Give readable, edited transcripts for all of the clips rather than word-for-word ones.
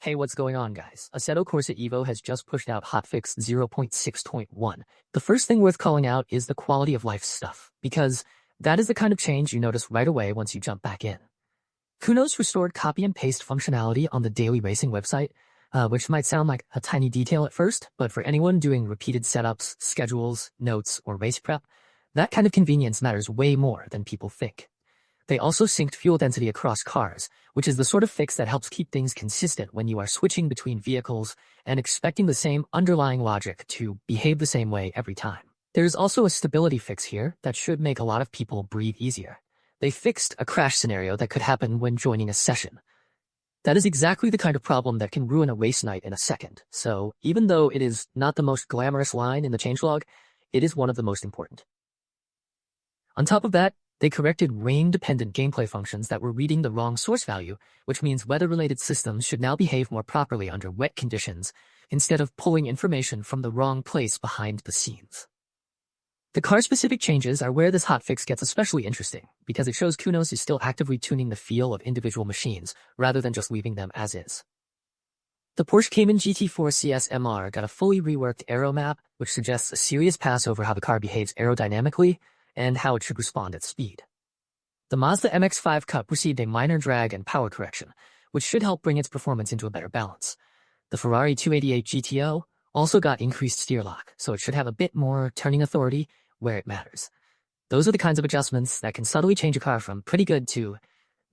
Hey, what's going on, guys? Assetto Corsa EVO has just pushed out hotfix 0.6.1. The first thing worth calling out is the quality of life stuff, because that is the kind of change you notice right away once you jump back in. Kunos restored copy and paste functionality on the daily racing website, which might sound like a tiny detail at first, but for anyone doing repeated setups, schedules, notes, or race prep, that kind of convenience matters way more than people think. They also synced fuel density across cars, which is the sort of fix that helps keep things consistent when you are switching between vehicles and expecting the same underlying logic to behave the same way every time. There's also a stability fix here that should make a lot of people breathe easier. They fixed a crash scenario that could happen when joining a session. That is exactly the kind of problem that can ruin a race night in a second, so even though it is not the most glamorous line in the changelog, it is one of the most important. On top of that, they corrected rain-dependent gameplay functions that were reading the wrong source value, which means weather-related systems should now behave more properly under wet conditions, instead of pulling information from the wrong place behind the scenes. The car-specific changes are where this hotfix gets especially interesting, because it shows Kunos is still actively tuning the feel of individual machines, rather than just leaving them as is. The Porsche Cayman GT4 CS MR got a fully reworked aero map, which suggests a serious pass over how the car behaves aerodynamically, and how it should respond at speed. The Mazda MX-5 Cup received a minor drag and power correction, which should help bring its performance into a better balance. The Ferrari 288 GTO also got increased steer lock, so it should have a bit more turning authority where it matters. Those are the kinds of adjustments that can subtly change a car from pretty good to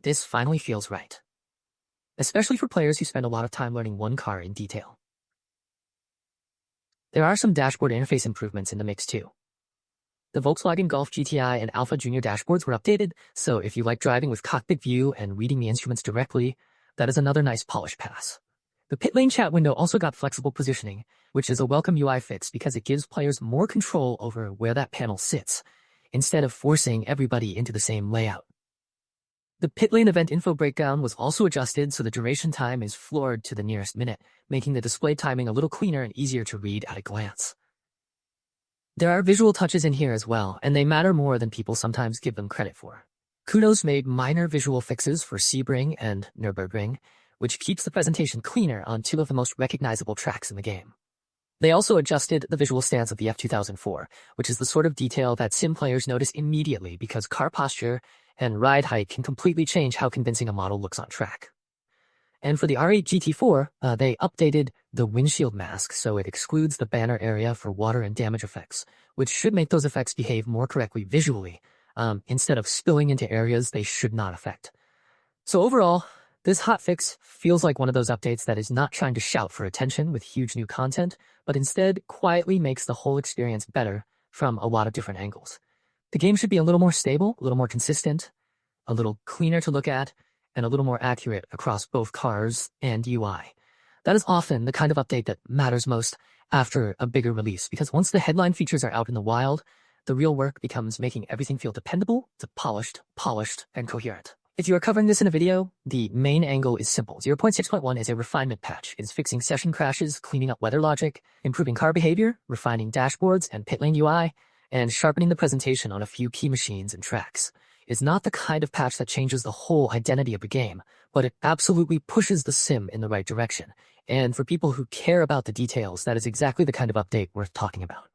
this finally feels right, especially for players who spend a lot of time learning one car in detail. There are some dashboard interface improvements in the mix too. The Volkswagen Golf GTI and Alpha Junior dashboards were updated, so if you like driving with cockpit view and reading the instruments directly, that is another nice polish pass. The pit lane chat window also got flexible positioning, which is a welcome UI fix because it gives players more control over where that panel sits, instead of forcing everybody into the same layout. The pit lane event info breakdown was also adjusted so the duration time is floored to the nearest minute, making the display timing a little cleaner and easier to read at a glance. There are visual touches in here as well, and they matter more than people sometimes give them credit for. Kunos made minor visual fixes for Sebring and Nürburgring, which keeps the presentation cleaner on two of the most recognizable tracks in the game. They also adjusted the visual stance of the F2004, which is the sort of detail that sim players notice immediately because car posture and ride height can completely change how convincing a model looks on track. And for the R8 GT4, they updated the windshield mask so it excludes the banner area for water and damage effects, which should make those effects behave more correctly visually, instead of spilling into areas they should not affect. So overall, this hotfix feels like one of those updates that is not trying to shout for attention with huge new content, but instead quietly makes the whole experience better from a lot of different angles. The game should be a little more stable, a little more consistent, a little cleaner to look at, and a little more accurate across both cars and UI. That is often the kind of update that matters most after a bigger release, because once the headline features are out in the wild, the real work becomes making everything feel dependable to polished, and coherent. If you are covering this in a video, the main angle is simple. 0.6.1 is a refinement patch. It is fixing session crashes, cleaning up weather logic, improving car behavior, refining dashboards and pit lane UI, and sharpening the presentation on a few key machines and tracks. It's not the kind of patch that changes the whole identity of the game, but it absolutely pushes the sim in the right direction. And for people who care about the details, that is exactly the kind of update worth talking about.